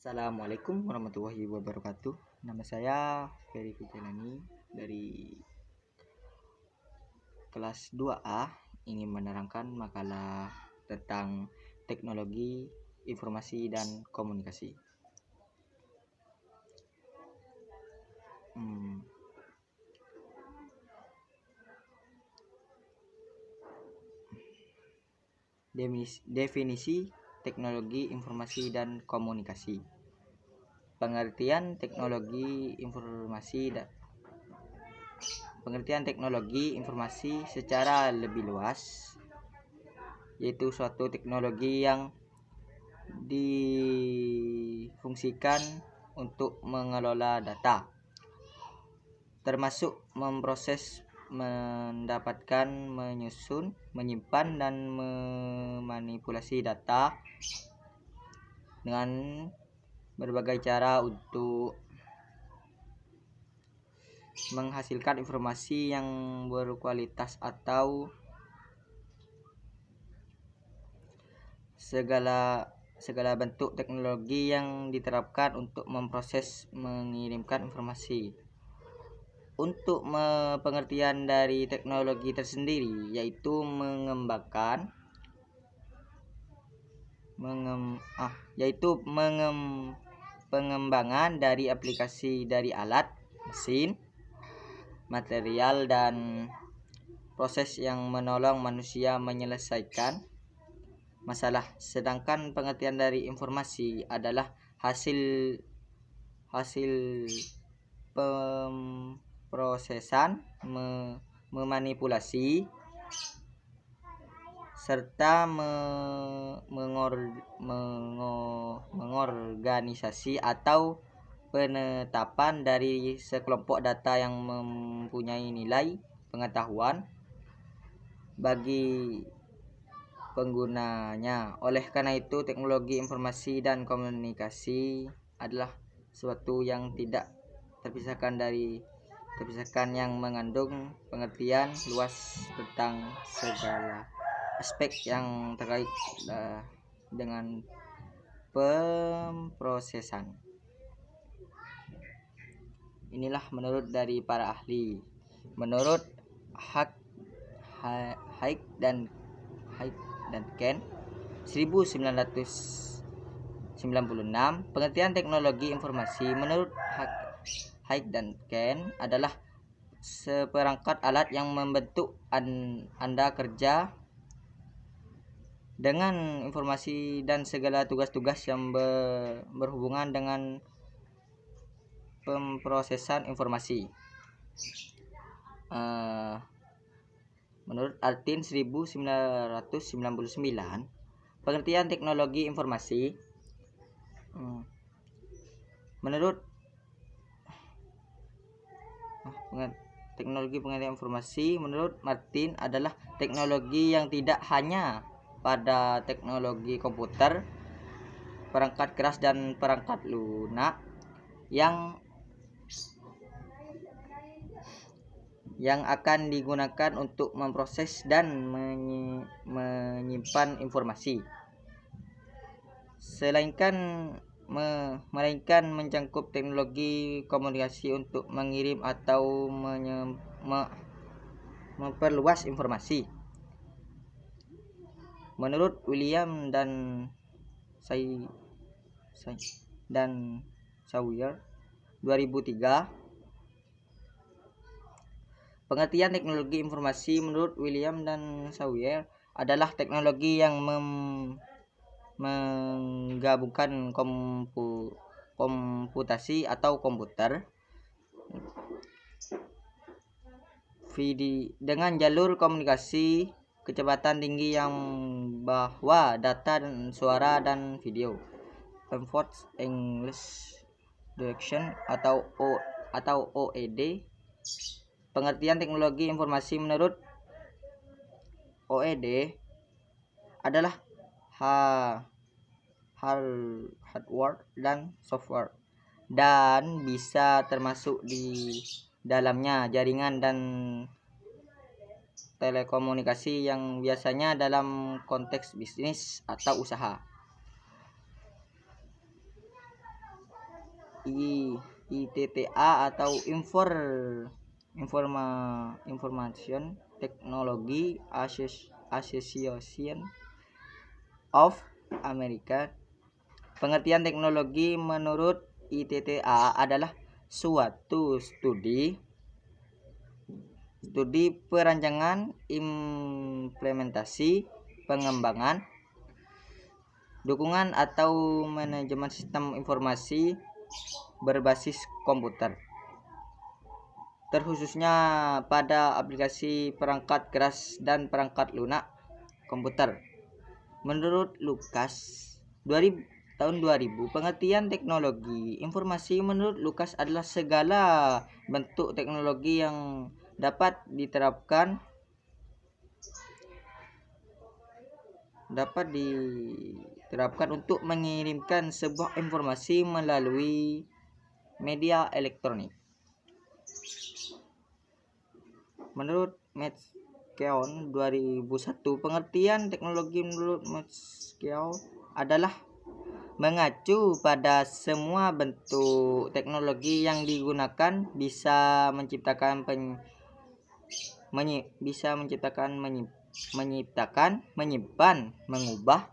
Assalamualaikum warahmatullahi wabarakatuh. Nama saya Ferry Fitriani dari kelas 2A. Ingin menerangkan makalah tentang teknologi informasi dan komunikasi. Definisi teknologi informasi dan komunikasi. Pengertian teknologi informasi secara lebih luas, yaitu suatu teknologi yang difungsikan untuk mengelola data, termasuk memproses, mendapatkan, menyusun, menyimpan, dan memanipulasi data dengan berbagai cara untuk menghasilkan informasi yang berkualitas atau segala bentuk teknologi yang diterapkan untuk memproses, mengirimkan informasi. Untuk pengertian dari teknologi tersendiri, yaitu pengembangan dari aplikasi dari alat, mesin, material, dan proses yang menolong manusia menyelesaikan masalah. Sedangkan pengertian dari informasi adalah hasil pemrosesan, memanipulasi, serta mengorganisasi atau penetapan dari sekelompok data yang mempunyai nilai pengetahuan bagi penggunanya. Oleh karena itu, teknologi informasi dan komunikasi adalah sesuatu yang tidak terpisahkan yang mengandung pengertian luas tentang segala aspek yang terkait dengan pemrosesan. Inilah menurut dari para ahli. Menurut Haig dan Ken 1996, pengertian teknologi informasi menurut Haig dan Ken adalah seperangkat alat yang membantu Anda kerja dengan informasi dan segala tugas-tugas yang berhubungan dengan pemrosesan informasi. Menurut Artin 1999, pengertian teknologi informasi menurut Martin adalah teknologi yang tidak hanya pada teknologi komputer, perangkat keras, dan perangkat lunak yang akan digunakan untuk memproses dan menyimpan informasi, melainkan mencakup teknologi komunikasi untuk mengirim atau memperluas informasi. Menurut William dan Sawyer 2003, pengertian teknologi informasi menurut William dan Sawyer adalah teknologi yang menggabungkan komputasi atau komputer dengan jalur komunikasi kecepatan tinggi yang bahwa data dan suara dan video, Enforced English Direction atau OED. Pengertian teknologi informasi menurut OED adalah hardware dan software, dan bisa termasuk di dalamnya jaringan dan telekomunikasi yang biasanya dalam konteks bisnis atau usaha. ITTA atau Information Technology Association of America. Pengertian teknologi menurut ITTA adalah suatu studi perancangan, implementasi, pengembangan, dukungan atau manajemen sistem informasi berbasis komputer, terkhususnya pada aplikasi perangkat keras dan perangkat lunak komputer. Menurut Lucas tahun 2000, pengertian teknologi informasi menurut Lucas adalah segala bentuk teknologi yang dapat diterapkan untuk mengirimkan sebuah informasi melalui media elektronik. Menurut McKeown 2001, pengertian teknologi menurut McKeown adalah mengacu pada semua bentuk teknologi yang digunakan bisa menciptakan, menyimpan, mengubah,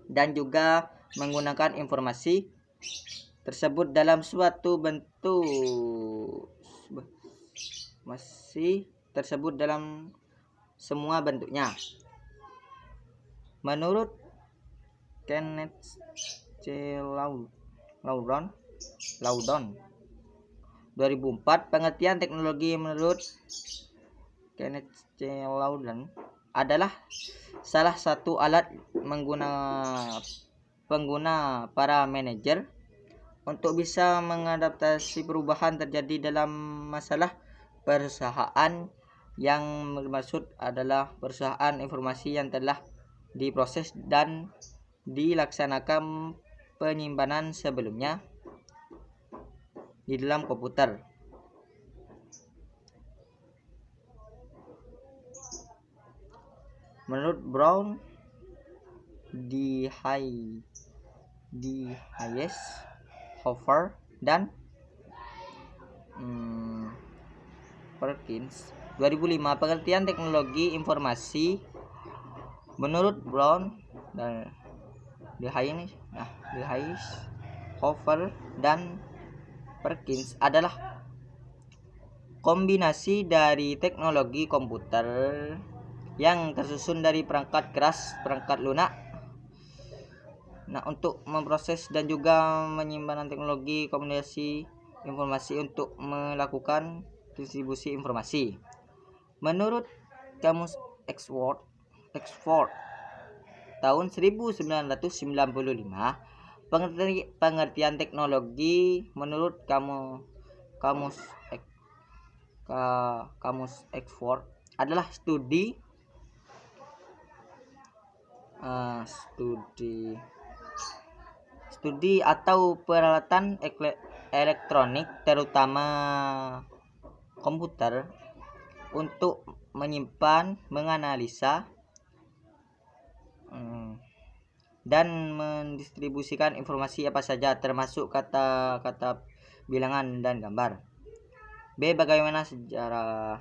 dan juga menggunakan informasi tersebut dalam suatu bentuk tersebut dalam semua bentuknya. Menurut Kenneth C. Loudon 2004, pengertian teknologi menurut Kenneth C. Loudon adalah salah satu alat pengguna para manajer untuk bisa mengadaptasi perubahan terjadi dalam masalah perusahaan, yang bermaksud adalah perusahaan informasi yang telah diproses dan dilaksanakan penyimpanan sebelumnya di dalam komputer. Menurut Brown, D. Hayes, Hofer, dan Perkins 2005, pengertian teknologi informasi menurut Brown dan D. Hayes, Hofer, dan Perkins adalah kombinasi dari teknologi komputer yang tersusun dari perangkat keras, perangkat lunak, untuk memproses dan juga menyimpan teknologi komunikasi informasi untuk melakukan distribusi informasi. Menurut Kamus Oxford tahun 1995, pengertian teknologi menurut Kamus Oxford adalah studi atau peralatan elektronik, terutama komputer, untuk menyimpan, menganalisa, dan mendistribusikan informasi apa saja, termasuk kata-kata, bilangan, dan gambar. B. Bagaimana sejarah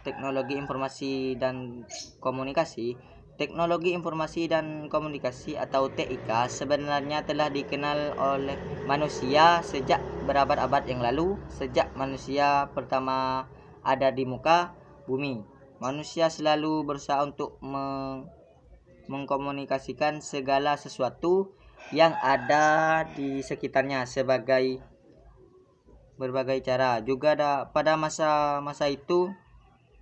teknologi informasi dan komunikasi? Teknologi informasi dan komunikasi atau TIK sebenarnya telah dikenal oleh manusia sejak berabad-abad yang lalu. Sejak manusia pertama ada di muka bumi, manusia selalu berusaha untuk mengkomunikasikan segala sesuatu yang ada di sekitarnya sebagai berbagai cara. Juga pada masa itu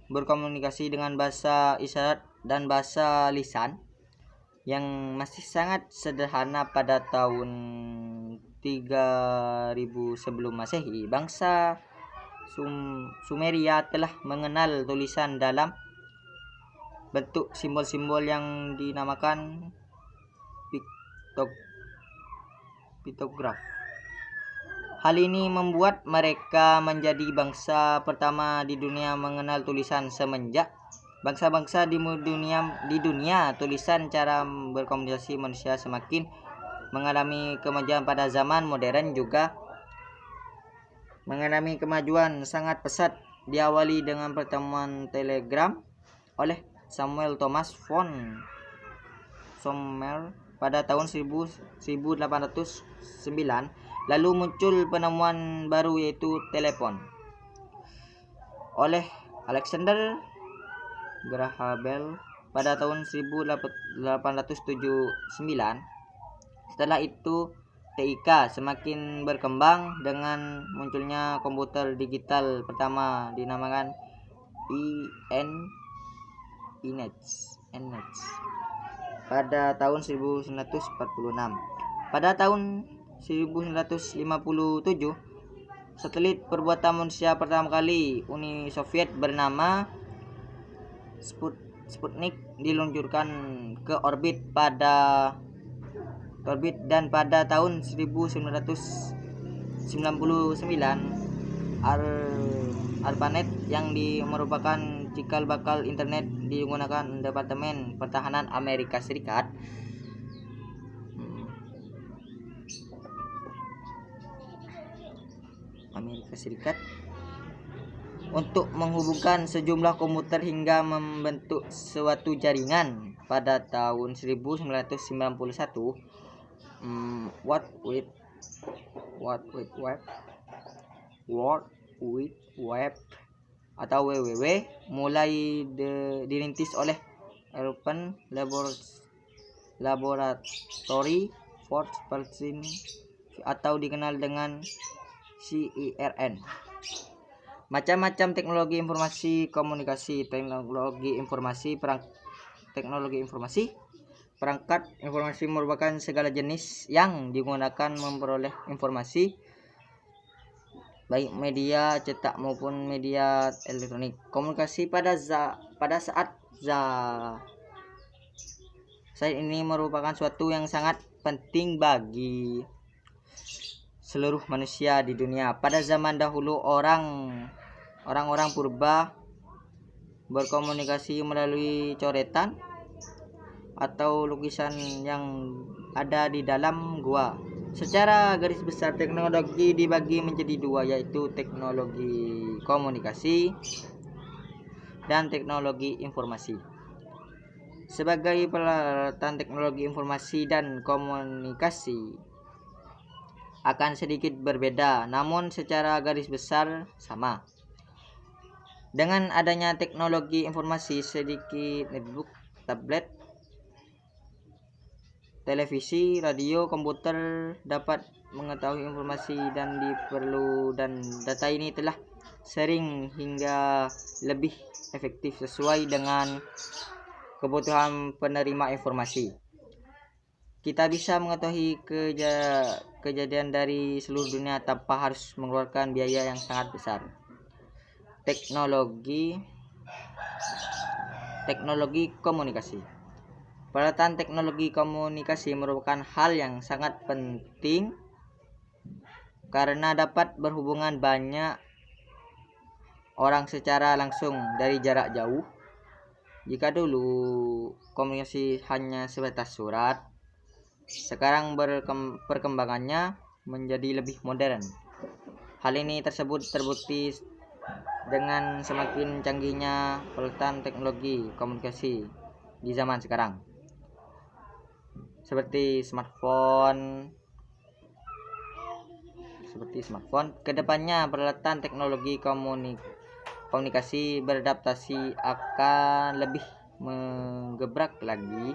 berkomunikasi dengan bahasa isyarat dan bahasa lisan yang masih sangat sederhana. Pada tahun 3000 sebelum Masehi, bangsa Sumeria telah mengenal tulisan dalam bentuk simbol-simbol yang dinamakan piktograf. Hal ini membuat mereka menjadi bangsa pertama di dunia mengenal tulisan. Semenjak bangsa-bangsa di dunia tulisan, cara berkomunikasi manusia semakin mengalami kemajuan pada zaman modern juga mengalami kemajuan sangat pesat. Diawali dengan pertemuan telegram oleh Samuel Thomas von Sommer pada tahun 1809. Lalu muncul penemuan baru yaitu telepon oleh Alexander Graham Bell pada tahun 1879. Setelah itu TIK semakin berkembang dengan munculnya komputer digital pertama dinamakan ENIAC pada tahun 1946. Pada tahun 1957, satelit perbuatan manusia pertama kali Uni Soviet bernama Sputnik diluncurkan ke orbit dan pada tahun 1999 ARPANET yang merupakan cikal bakal internet digunakan Departemen Pertahanan Amerika Serikat untuk menghubungkan sejumlah komputer hingga membentuk suatu jaringan. Pada tahun 1991 World Wide Web atau WWW mulai dirintis oleh European Laboratory for Spacing atau dikenal dengan CERN. Macam-macam teknologi informasi komunikasi, teknologi informasi, perangkat informasi merupakan segala jenis yang digunakan memperoleh informasi, baik media cetak maupun media elektronik. Komunikasi pada saat ini merupakan suatu yang sangat penting bagi seluruh manusia di dunia. Pada zaman dahulu orang-orang purba berkomunikasi melalui coretan atau lukisan yang ada di dalam gua. Secara garis besar teknologi dibagi menjadi dua, yaitu teknologi komunikasi dan teknologi informasi. Sebagai peralatan teknologi informasi dan komunikasi akan sedikit berbeda, namun secara garis besar sama. Dengan adanya teknologi informasi, sedikit netbook, tablet, televisi, radio, komputer dapat mengetahui informasi dan data ini telah sering hingga lebih efektif sesuai dengan kebutuhan penerima informasi. Kita bisa mengetahui kejadian dari seluruh dunia tanpa harus mengeluarkan biaya yang sangat besar. Teknologi komunikasi. Peralatan teknologi komunikasi merupakan hal yang sangat penting karena dapat berhubungan banyak orang secara langsung dari jarak jauh. Jika dulu komunikasi hanya sebatas surat, sekarang perkembangannya menjadi lebih modern. Hal ini terbukti dengan semakin canggihnya peralatan teknologi komunikasi di zaman sekarang, seperti smartphone. Kedepannya peralatan teknologi komunikasi beradaptasi akan lebih menggebrak lagi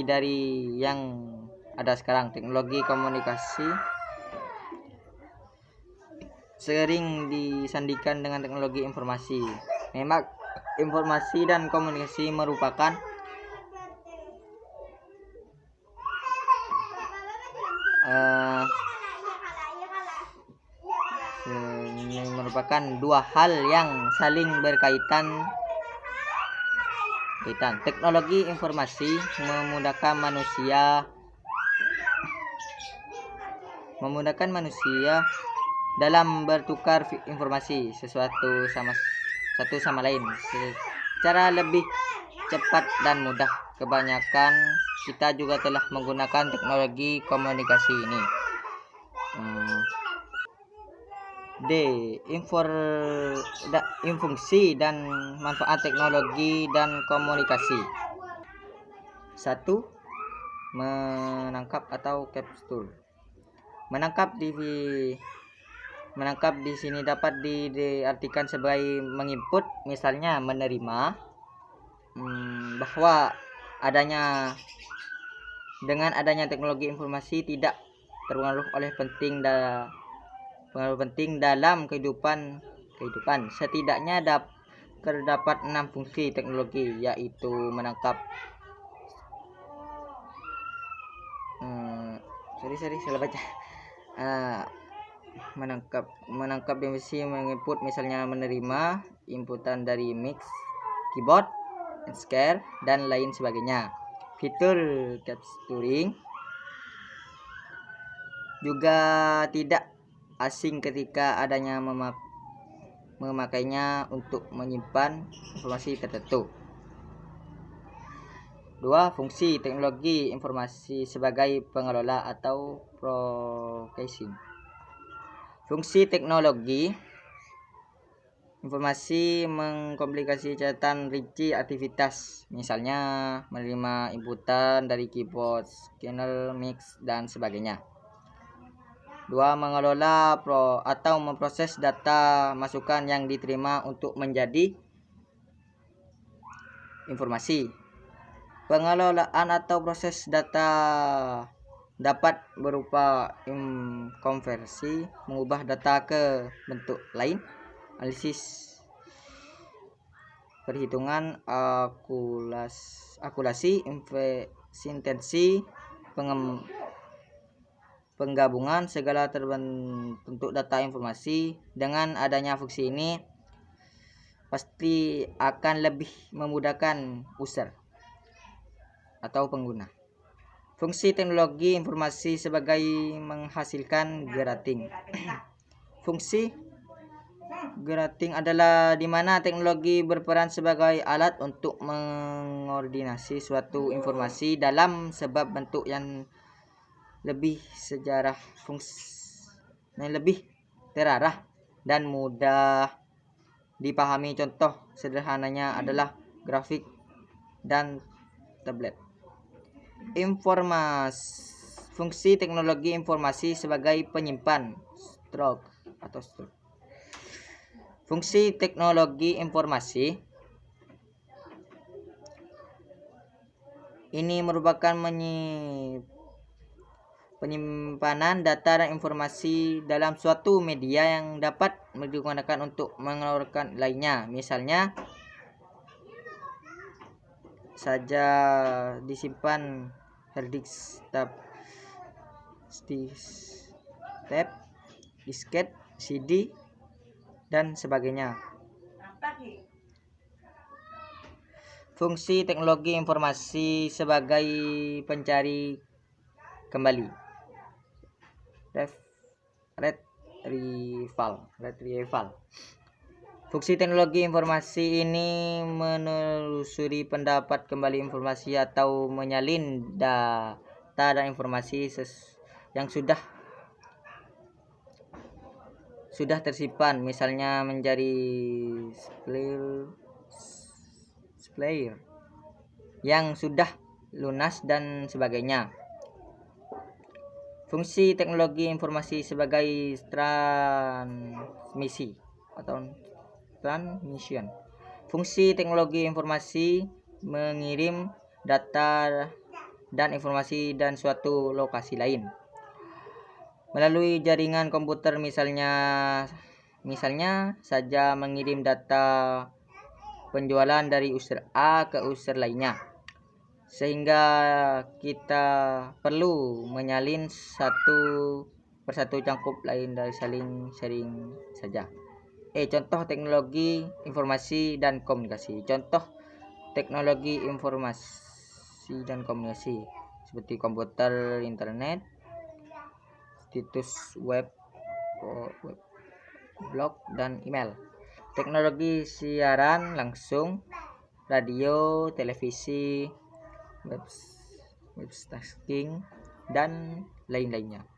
dari yang ada sekarang. Teknologi komunikasi sering disandingkan dengan teknologi informasi. Memang informasi dan komunikasi merupakan dua hal yang saling berkaitan. Teknologi informasi memudahkan manusia dalam bertukar informasi satu sama lain secara lebih cepat dan mudah. kebanyakan kita juga telah menggunakan teknologi komunikasi ini. D. Fungsi dan manfaat teknologi dan komunikasi. 1. Menangkap atau capture. Menangkap di sini dapat diartikan sebagai menginput, misalnya menerima, bahwa dengan adanya teknologi informasi tidak terpengaruh oleh pengaruh penting dalam kehidupan. Setidaknya terdapat 6 fungsi teknologi, yaitu menangkap salah baca. Menangkap informasi, menginput, misalnya menerima inputan dari mix, keyboard, scan, dan lain sebagainya. Fitur capturing juga tidak asing ketika adanya memakainya untuk menyimpan informasi tertentu. 2. Fungsi teknologi informasi sebagai pengelola atau processing. Fungsi teknologi informasi mengkomplikasi catatan rinci aktivitas, misalnya menerima inputan dari keyboard, scanner, mix, dan sebagainya. 2. Mengelola atau memproses data masukan yang diterima untuk menjadi informasi. Pengelolaan atau proses data dapat berupa konversi, mengubah data ke bentuk lain, analisis, perhitungan, akulasi, sintesis, penggabungan segala bentuk data informasi. Dengan adanya fungsi ini pasti akan lebih memudahkan user atau pengguna. Fungsi teknologi informasi sebagai menghasilkan gerating. Fungsi gerating adalah di mana teknologi berperan sebagai alat untuk mengordinasi suatu informasi dalam sebab bentuk yang lebih lebih terarah dan mudah dipahami. Contoh sederhananya adalah grafik dan tablet. Fungsi teknologi informasi sebagai penyimpan, stroke. Fungsi teknologi informasi ini merupakan penyimpanan data dan informasi dalam suatu media yang dapat digunakan untuk mengeluarkan lainnya. Misalnya saja disimpan hard disk, tape, disket, CD, dan sebagainya. Fungsi teknologi informasi sebagai pencari kembali, retrieval. Fungsi teknologi informasi ini menelusuri pendapat kembali informasi atau menyalin data dan informasi yang sudah tersimpan, misalnya menjadi player yang sudah lunas dan sebagainya. Fungsi teknologi informasi sebagai transmission. Fungsi teknologi informasi mengirim data dan informasi dan suatu lokasi lain melalui jaringan komputer, misalnya saja mengirim data penjualan dari user A ke user lainnya, sehingga kita perlu menyalin satu persatu cangkup lain dari saling sharing saja. Contoh teknologi informasi dan komunikasi. Contoh teknologi informasi dan komunikasi seperti komputer, internet, situs web, blog, dan email. Teknologi siaran langsung, radio, televisi, web tasking dan lain-lainnya.